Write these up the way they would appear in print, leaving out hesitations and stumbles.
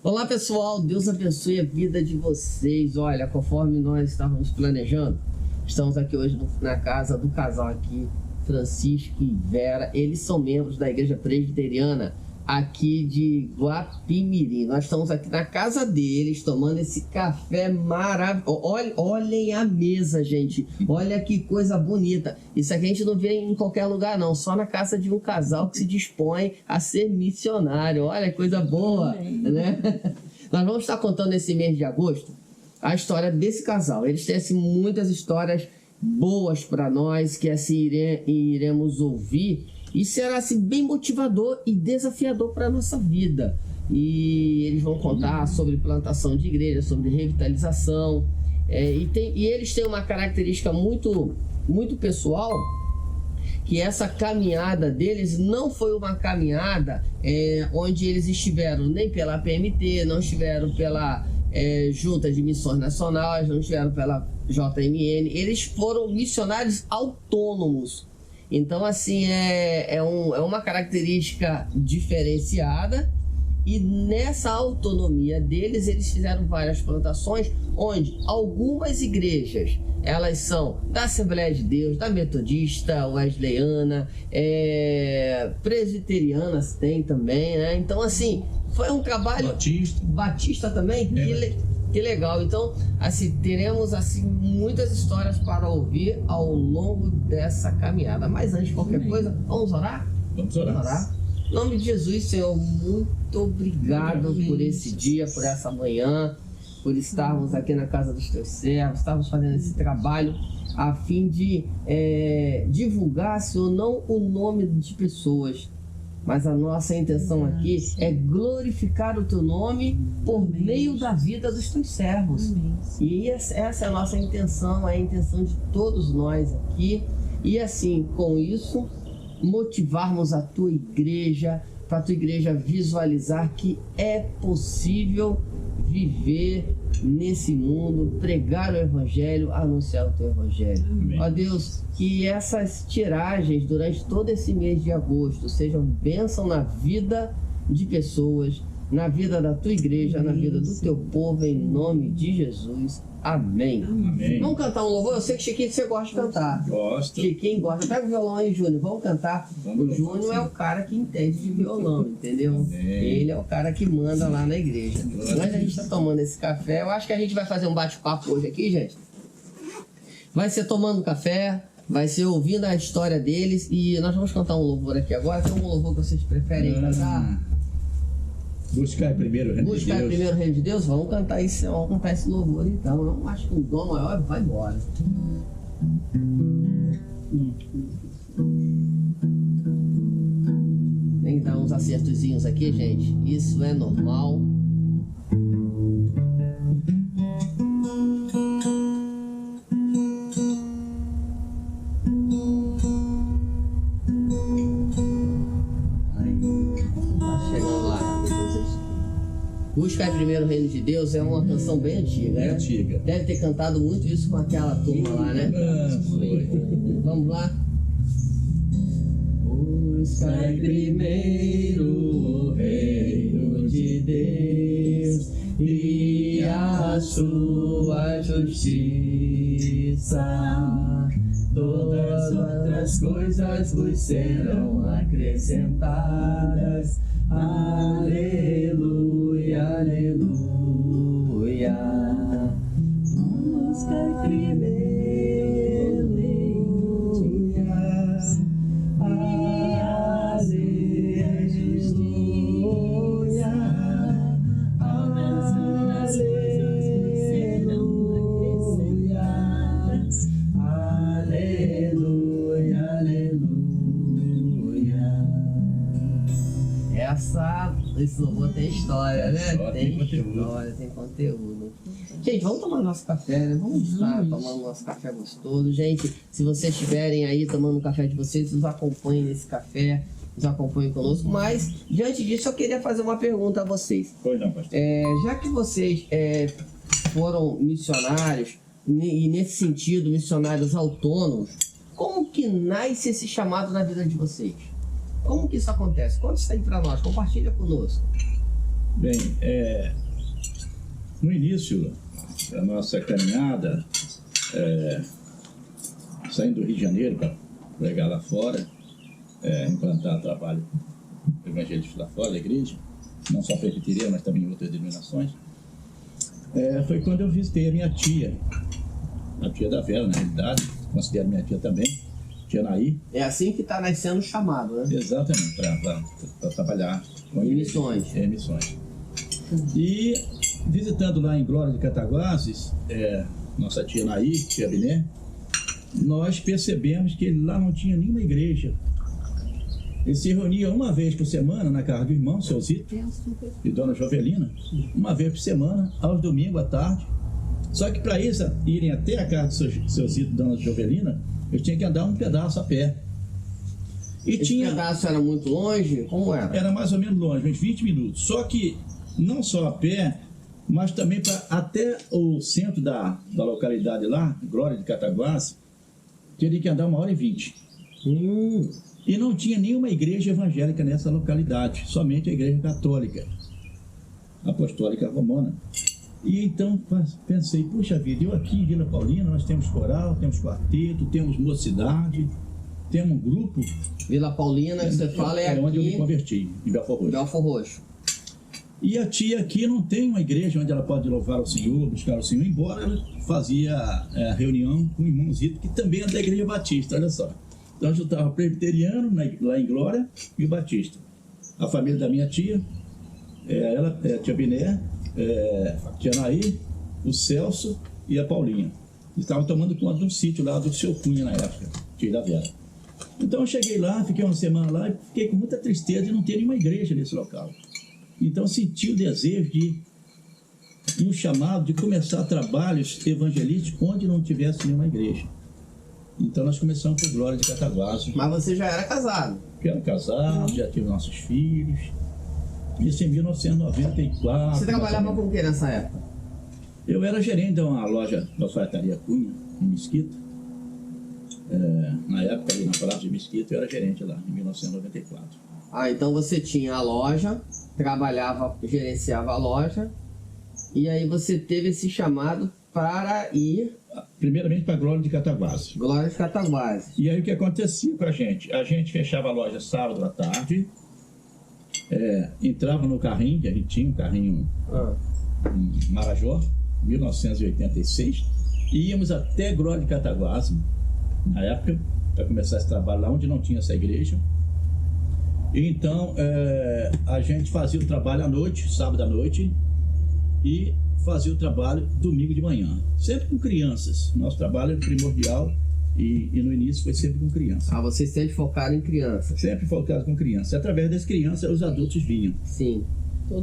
Olá pessoal, Deus abençoe a vida de vocês. Olha, conforme nós estávamos planejando, estamos aqui hoje na casa do casal aqui, Francisco e Vera. Eles são membros da Igreja Presbiteriana aqui de Guapimirim. Nós estamos aqui na casa deles, tomando esse café maravilhoso. Olhem a mesa, gente. Olha que coisa bonita. Isso aqui a gente não vê em qualquer lugar, não. Só na casa de um casal que se dispõe a ser missionário. Olha que coisa boa, né? Nós vamos estar contando nesse mês de agosto a história desse casal. Eles têm assim, muitas histórias boas para nós, que assim iremos ouvir. E será assim, bem motivador e desafiador para a nossa vida. E eles vão contar sobre plantação de igreja, sobre revitalização. E eles têm uma característica muito, muito pessoal, que essa caminhada deles não foi uma caminhada onde eles estiveram nem pela PMT, não estiveram pela Junta de Missões Nacionais, não estiveram pela JMN. Eles foram missionários autônomos. Então, assim, é uma característica diferenciada, e nessa autonomia deles, eles fizeram várias plantações, onde algumas igrejas, elas são da Assembleia de Deus, da Metodista, Wesleyana, presbiterianas tem também, né? Então, assim, foi um trabalho... Batista também? Que legal. Então, assim, teremos assim muitas histórias para ouvir ao longo dessa caminhada. Mas antes de qualquer coisa, vamos orar? Vamos orar. Em nome de Jesus, Senhor, muito obrigado por esse dia, por essa manhã, por estarmos aqui na casa dos teus servos, estarmos fazendo esse trabalho a fim de divulgar, Senhor, não o nome de pessoas, mas a nossa intenção aqui é glorificar o teu nome por meio da vida dos teus servos. E essa é a nossa intenção, é a intenção de todos nós aqui. E assim, com isso, motivarmos a tua igreja, para a tua igreja visualizar que é possível viver nesse mundo, pregar o Evangelho, anunciar o teu Evangelho. Ó Deus, que essas tiragens durante todo esse mês de agosto sejam bênção na vida de pessoas, na vida da tua igreja, na vida do teu povo, em nome de Jesus. Amém. Vamos cantar um louvor? Eu sei que Chiquinho, você gosta de cantar. Gosto. Chiquinho gosta. Pega o violão aí, Júnior. Vamos cantar. O Júnior é o cara que entende de violão, entendeu? Ele é o cara que manda lá na igreja. Mas a gente está tomando esse café. Eu acho que a gente vai fazer um bate-papo hoje aqui, gente. Vai ser tomando café, vai ser ouvindo a história deles. E nós vamos cantar um louvor aqui agora. Tem um louvor que vocês preferem cantar? Buscar primeiro o reino de Deus. Buscar primeiro o reino de Deus? Vamos cantar esse louvor então. Eu acho que o dom maior vai embora. Tem que dar uns acertozinhos aqui, gente. Isso é normal. Buscar primeiro o reino de Deus é uma canção bem antiga, né? Antiga. Deve ter cantado muito isso com aquela turma lá, né? Vamos lá? Buscar primeiro o reino de Deus e a sua justiça. Todas as outras coisas vos serão acrescentadas. Aleluia, aleluia. Busca primeiro o reino de Deus e aleluia. Aleluia, aleluia. Esse louvor tem história, né? Tem história, tem conteúdo. Gente, vamos tomar nosso café, né? Vamos estar tomando nosso café gostoso. Gente, se vocês estiverem aí tomando o café de vocês, nos acompanhem nesse café, nos acompanhem conosco. Mas, diante disso, eu queria fazer uma pergunta a vocês. Pois não, pastor. Já que vocês foram missionários, e nesse sentido, missionários autônomos, como que nasce esse chamado na vida de vocês? Como que isso acontece? Conta isso aí pra nós, compartilha conosco. Bem, no início da nossa caminhada, saindo do Rio de Janeiro para pregar lá fora, implantar trabalho evangelístico lá fora da igreja, não só presbiteriana, mas também em outras denominações, foi quando eu visitei a minha tia, a tia da Vera, na realidade, considero minha tia também, tia Naí. É assim que está nascendo o chamado, né? Exatamente, para trabalhar com em missões. Missões. E visitando lá em Glória de Cataguases, nossa tia Naí, tia Biné, nós percebemos que lá não tinha nenhuma igreja. Ele se reunia uma vez por semana na casa do irmão, seu Zito, e dona Jovelina, uma vez por semana, aos domingos à tarde. Só que para eles irem até a casa do seu Zito e dona Jovelina, eles tinham que andar um pedaço a pé. E esse pedaço era muito longe? Como era? Era mais ou menos longe, uns 20 minutos. Só que não só a pé, mas também até o centro da localidade lá, Glória de Cataguases, teria que andar 1h20. E não tinha nenhuma igreja evangélica nessa localidade, somente a igreja católica, apostólica romana. E então pensei, puxa vida, eu aqui em Vila Paulina, nós temos coral, temos quarteto, temos mocidade, temos um grupo. Vila Paulina, que você fala, é onde aqui, eu me converti, em Belfor Roxo. Belfor Roxo. E a tia aqui não tem uma igreja onde ela pode louvar o Senhor, buscar o Senhor, embora ela fazia reunião com o irmão Zito, que também é da igreja batista, olha só. Então juntava o presbiteriano lá em Glória e o batista. A família da minha tia, a tia Biné, a tia Naí, o Celso e a Paulinha. Estavam tomando conta de um sítio lá do seu Cunha na época, tio da Vera. Então eu cheguei lá, fiquei uma semana lá e fiquei com muita tristeza de não ter nenhuma igreja nesse local. Então senti o desejo e o chamado de começar trabalhos evangelísticos onde não tivesse nenhuma igreja. Então nós começamos por Glória de Cataguases. Mas você já era casado? Eu era casado, já tive nossos filhos. Isso em 1994. Você trabalhava com o que nessa época? Eu era gerente de uma loja da alfaiataria Cunha, em Mesquita. Na época, ali na Praça de Mesquita, eu era gerente lá, em 1994. Então você tinha a loja, trabalhava, gerenciava a loja, e aí você teve esse chamado para ir... Primeiramente para Glória de Cataguases. Glória de Cataguases. E aí o que acontecia com a gente? A gente fechava a loja sábado à tarde, entrava no carrinho, que a gente tinha um carrinho em Marajó, 1986, e íamos até Glória de Cataguases, na época, para começar esse trabalho lá onde não tinha essa igreja. E então a gente fazia o trabalho à noite, sábado à noite, e fazia o trabalho domingo de manhã, sempre com crianças. Nosso trabalho era primordial e no início foi sempre com crianças. Vocês sempre focaram em crianças? Sempre focaram com crianças. Através das crianças, os adultos vinham. Sim.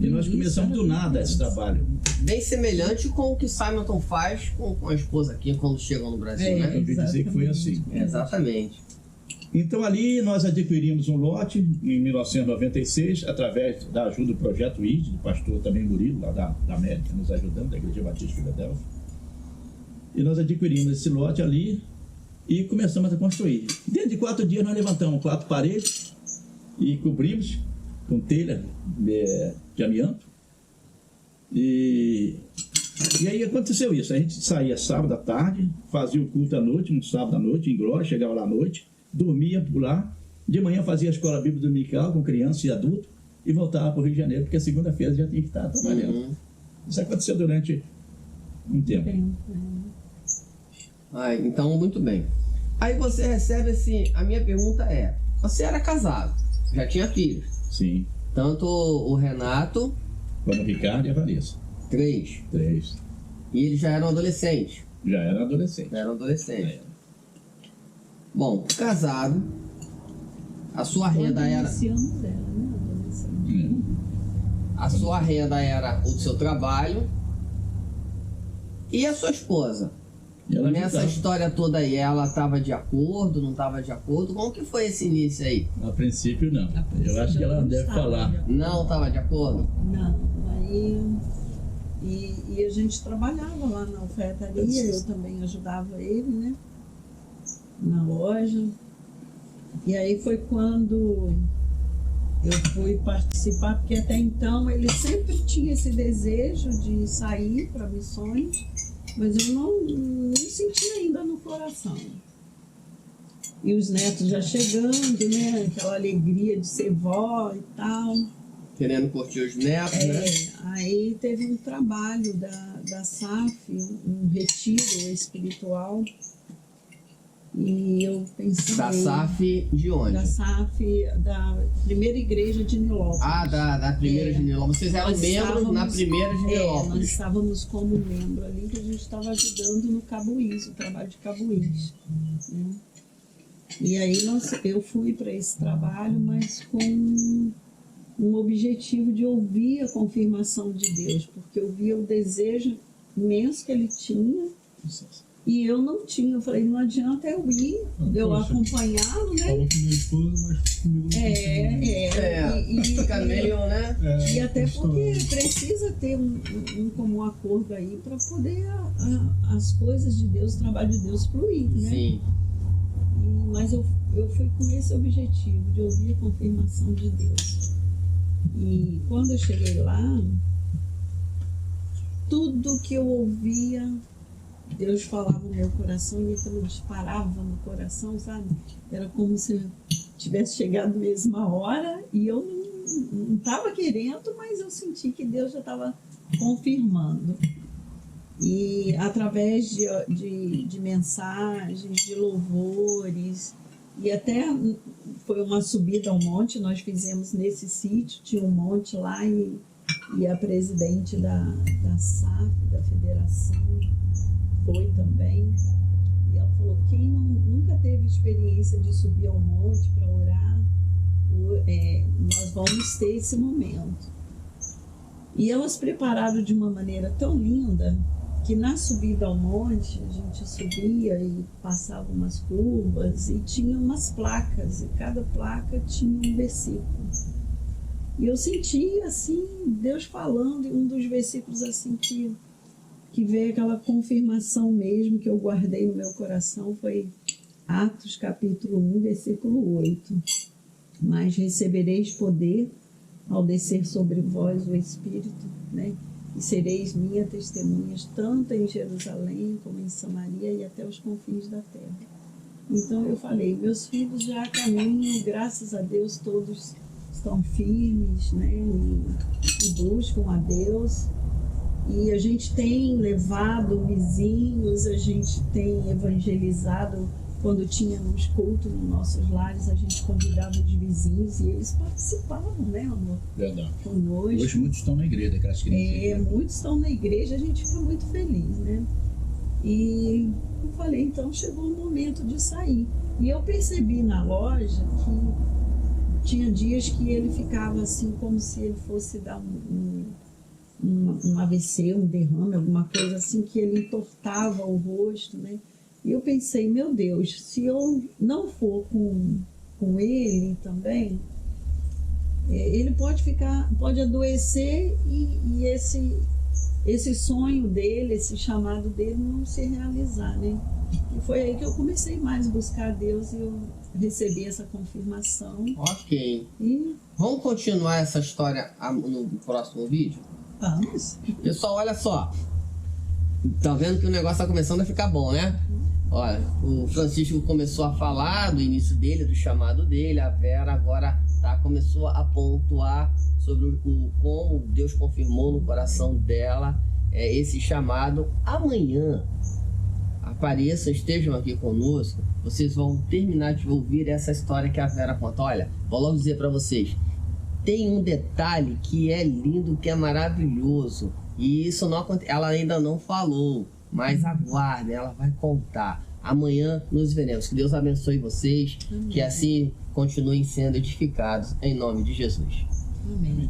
E nós começamos do nada esse trabalho. Bem semelhante com o que Simonton faz com a esposa aqui quando chegam no Brasil, né? Eu ouvi dizer que foi assim. Exatamente. Então ali nós adquirimos um lote em 1996, através da ajuda do Projeto ID, do pastor também Murilo, lá da América, nos ajudando, da Igreja Batista de Filadélfia. E nós adquirimos esse lote ali e começamos a construir. Dentro de 4 dias nós levantamos 4 paredes e cobrimos com telha de amianto. E aí aconteceu isso, a gente saía sábado à tarde, fazia o culto à noite, no sábado à noite, em Glória, chegava lá à noite, dormia por lá, de manhã fazia a escola bíblica dominical com criança e adulto e voltava para o Rio de Janeiro, porque a segunda-feira já tinha que estar trabalhando. Isso aconteceu durante um tempo. Então, muito bem. Aí você recebe assim, a minha pergunta é, você era casado, já tinha filhos? Sim. Tanto o Renato... Como o Ricardo e a Vanessa. 3. E eles já eram adolescentes? Já eram adolescentes. Bom, casado, a sua renda era... A sua renda era o seu trabalho. E a sua esposa? Nessa história toda aí, ela estava de acordo, não estava de acordo? Como que foi esse início aí? A princípio não. Eu acho que ela não deve falar. Não estava de acordo? Não. Aí... E a gente trabalhava lá na alfaiataria, eu também ajudava ele, né? Na loja. E aí foi quando eu fui participar, porque até então ele sempre tinha esse desejo de sair para missões, mas eu não sentia ainda no coração. E os netos já chegando, né? Aquela alegria de ser vó e tal. Querendo curtir os netos, né? Aí teve um trabalho da SAF, um retiro espiritual. E eu pensei... Da SAF de onde? Da SAF, da primeira igreja de Nilópolis. Ah, da primeira de Nilópolis. Vocês eram membros na primeira de Nilópolis. Nós estávamos como membro ali, que a gente estava ajudando no Cabuís, o trabalho de Cabuís. Né? E aí eu fui para esse trabalho, mas com um objetivo de ouvir a confirmação de Deus, porque eu via o desejo imenso que ele tinha e eu não tinha. Eu falei, não adianta eu ir, eu acompanhá-lo, né? Falou com minha esposa, mas comigo não e fica meio, né? E até porque precisa ter um comum acordo aí para poder as coisas de Deus, o trabalho de Deus fluir, né? Sim. Mas eu fui com esse objetivo, de ouvir a confirmação de Deus. E quando eu cheguei lá, tudo que eu ouvia, Deus falava no meu coração e aquilo disparava no coração, sabe? Era como se eu tivesse chegado mesmo a hora e eu não estava querendo, mas eu senti que Deus já estava confirmando. E através de mensagens, de louvores, e até foi uma subida ao monte, nós fizemos nesse sítio, tinha um monte lá e a presidente da SAF, da federação, foi também. E ela falou, quem nunca teve experiência de subir ao monte para orar, nós vamos ter esse momento. E elas prepararam de uma maneira tão linda, que na subida ao monte, a gente subia e passava umas curvas e tinha umas placas, e cada placa tinha um versículo. E eu senti, assim, Deus falando, e um dos versículos, assim, que veio aquela confirmação mesmo, que eu guardei no meu coração, foi Atos, capítulo 1, versículo 8. Mas recebereis poder ao descer sobre vós o Espírito, né? E sereis minhas testemunhas, tanto em Jerusalém como em Samaria e até os confins da terra. Então eu falei, meus filhos já caminham, graças a Deus todos estão firmes, né? E buscam a Deus. E a gente tem levado vizinhos, a gente tem evangelizado. Quando tínhamos culto nos nossos lares, a gente convidava os vizinhos e eles participavam, né, amor? Verdade. Conosco. Hoje muitos estão na igreja, aquelas crianças. Muitos estão na igreja, a gente fica muito feliz, né? E eu falei, então chegou o momento de sair. E eu percebi na loja que tinha dias que ele ficava assim, como se ele fosse dar um AVC, um derrame, alguma coisa assim, que ele entortava o rosto, né? E eu pensei, meu Deus, se eu não for com ele também, ele pode adoecer e esse sonho dele, esse chamado dele não se realizar, né? E foi aí que eu comecei mais a buscar a Deus e eu recebi essa confirmação. Ok. E vamos continuar essa história no próximo vídeo? vamos. Pessoal, olha só. Tá vendo que o negócio tá começando a ficar bom, né? Olha, o Francisco começou a falar do início dele, do chamado dele. A Vera agora começou a pontuar sobre como Deus confirmou no coração dela esse chamado. Amanhã, apareçam, estejam aqui conosco. Vocês vão terminar de ouvir essa história que a Vera conta. Olha, vou logo dizer para vocês. Tem um detalhe que é lindo, que é maravilhoso. E isso ela ainda não falou. Mas aguardem, ela vai contar. Amanhã nos veremos. Que Deus abençoe vocês. Amém. Que assim continuem sendo edificados. Em nome de Jesus. Amém.